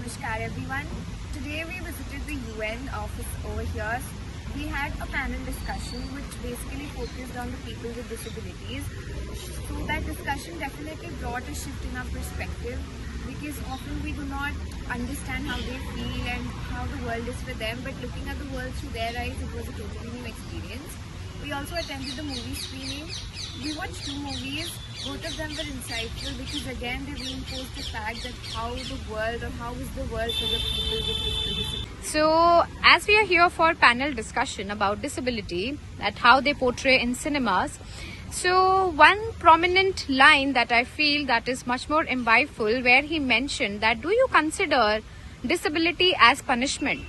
Namaskar everyone. Today we visited the UN office over here. We had a panel discussion which basically focused on the people with disabilities. So that discussion definitely brought a shift in our perspective because often we do not understand how they feel and how the world is for them, but looking at the world through their eyes, it was a totally new experience. We also attended the movie screening. We watched 2 movies. Both of them were insightful because again they reinforced the fact that how is the world for the people with disabilities. So, as we are here for panel discussion about disability, that how they portray in cinemas. So, one prominent line that I feel that is much more impactful, where he mentioned that, do you consider disability as punishment?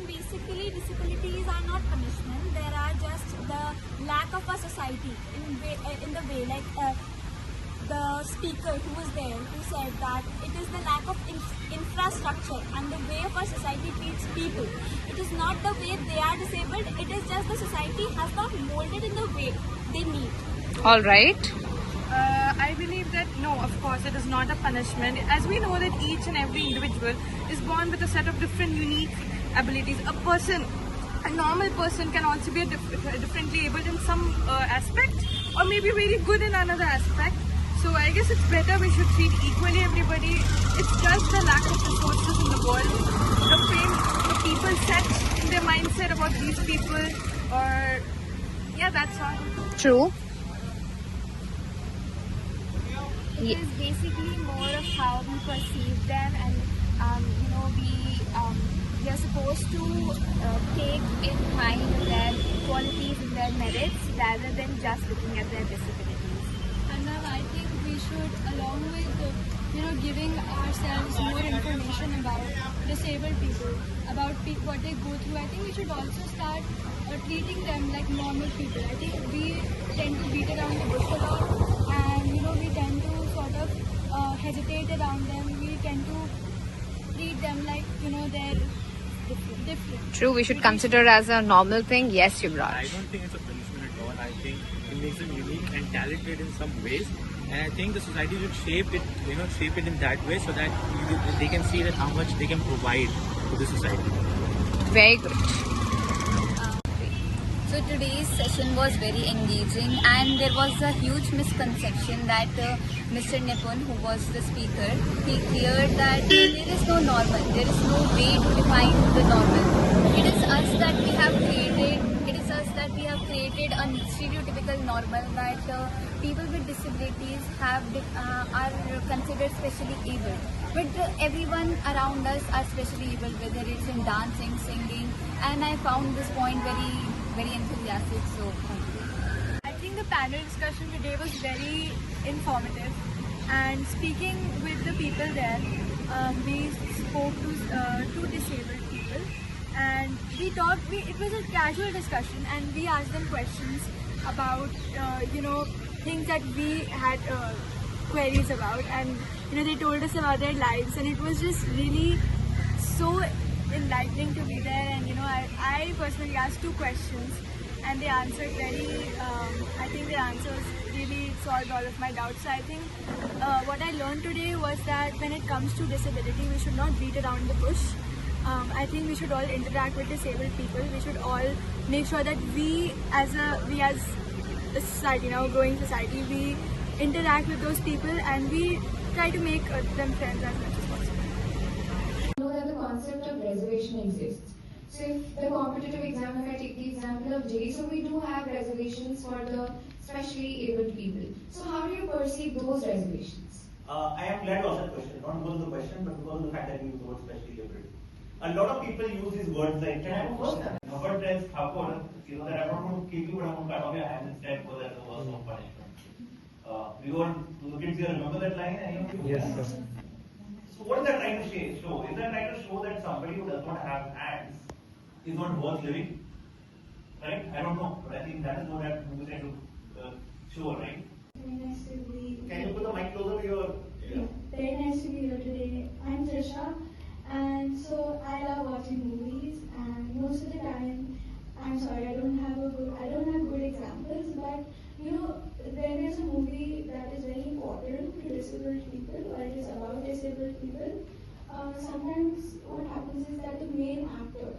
Basically, disabilities are not punishment. There are just the lack of a society in the way, like the speaker who was there, who said that it is the lack of infrastructure and the way of our society treats people. It is not the way they are disabled. It is just the society has not molded in the way they need. All right. I believe that no, of course, it is not a punishment. As we know that each and every individual is born with a set of different unique abilities. A normal person can also be differently able in some aspect, or maybe very good in another aspect. So I guess it's better we should treat equally everybody. It's just the lack of resources in the world, the frame the people set in their mindset about these people, or yeah, that's all. True. It is basically more of how we perceive them, and we are supposed to take in mind their qualities and their merits rather than just looking at their disabilities. And I think we should, along with giving ourselves more information about disabled people, about what they go through, I think we should also start treating them like normal people. I think we tend to beat around the bush a lot, and we tend to sort of hesitate around them. We tend to treat them like they're different. True, we should consider as a normal thing. Yes, Yuvraj. I don't think it's a punishment at all. I think it makes them unique and talented in some ways. And I think the society should shape it in that way so that they can see that how much they can provide to the society. Very good. So today's session was very engaging, and there was a huge misconception that Mr. Nipun, who was the speaker, he cleared that there is no normal, there is no way to define the normal. It is us that we have created a stereotypical normal that people with disabilities are considered specially able. But everyone around us are specially able, whether it's in dancing, singing, and I found this point very enthusiastic, so thank you. I think the panel discussion today was very informative, and speaking with the people there, we spoke to 2 disabled people, and it was a casual discussion, and we asked them questions about things that we had queries about, and they told us about their lives, and it was just really so enlightening to be there. And I personally asked 2 questions, and they answered I think their answers really solved all of my doubts. So I think what I learned today was that when it comes to disability, we should not beat around the bush. I think we should all interact with disabled people. We should all make sure that we as a society, now growing society, we interact with those people and we try to make them friends as much as possible. Know that the concept of reservation exists. So if the competitive exam, if I take the example of JEE, so we do have reservations for the specially abled people. So how do you perceive those reservations? I am glad you asked that question, not because of the question, but because of the fact that you use the word specially abled. A lot of people use these words like Robert tells Thakur, that I'm not going to kill you, but I'm going to cut off your hand instead because that's the worst of punishment. The kids here remember that line? Yes, sir. So what is that trying to show? Is that trying to show that somebody who does not have hands is not worth living? Right? I don't know, but I think that is what that movie is trying to show, right? Very nice to be. Can you put the mic closer to your? Yeah. Very nice to be here today. I'm Trisha, and so I love watching movies. And most of the time, I'm sorry, I don't have good examples. But when there's a movie that is very important to disabled people, or it is about disabled disabled people, sometimes what happens is that the main actor,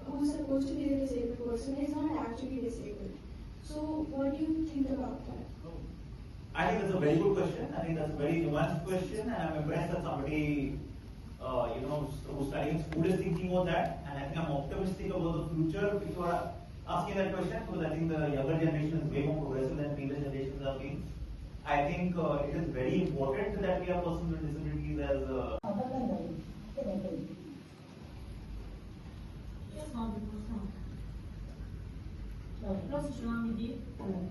who's supposed to be the disabled person, is not actually disabled. So, what do you think about that? I think that's a very good question. I think that's a very nuanced question, and I'm impressed that somebody, who's studying food is thinking about that. And I think I'm optimistic about the future if you are asking that question, because I think the younger generation is way more progressive than previous generations have been. I think it is very important that we have persons with disabilities as. Yes, ma'am. No,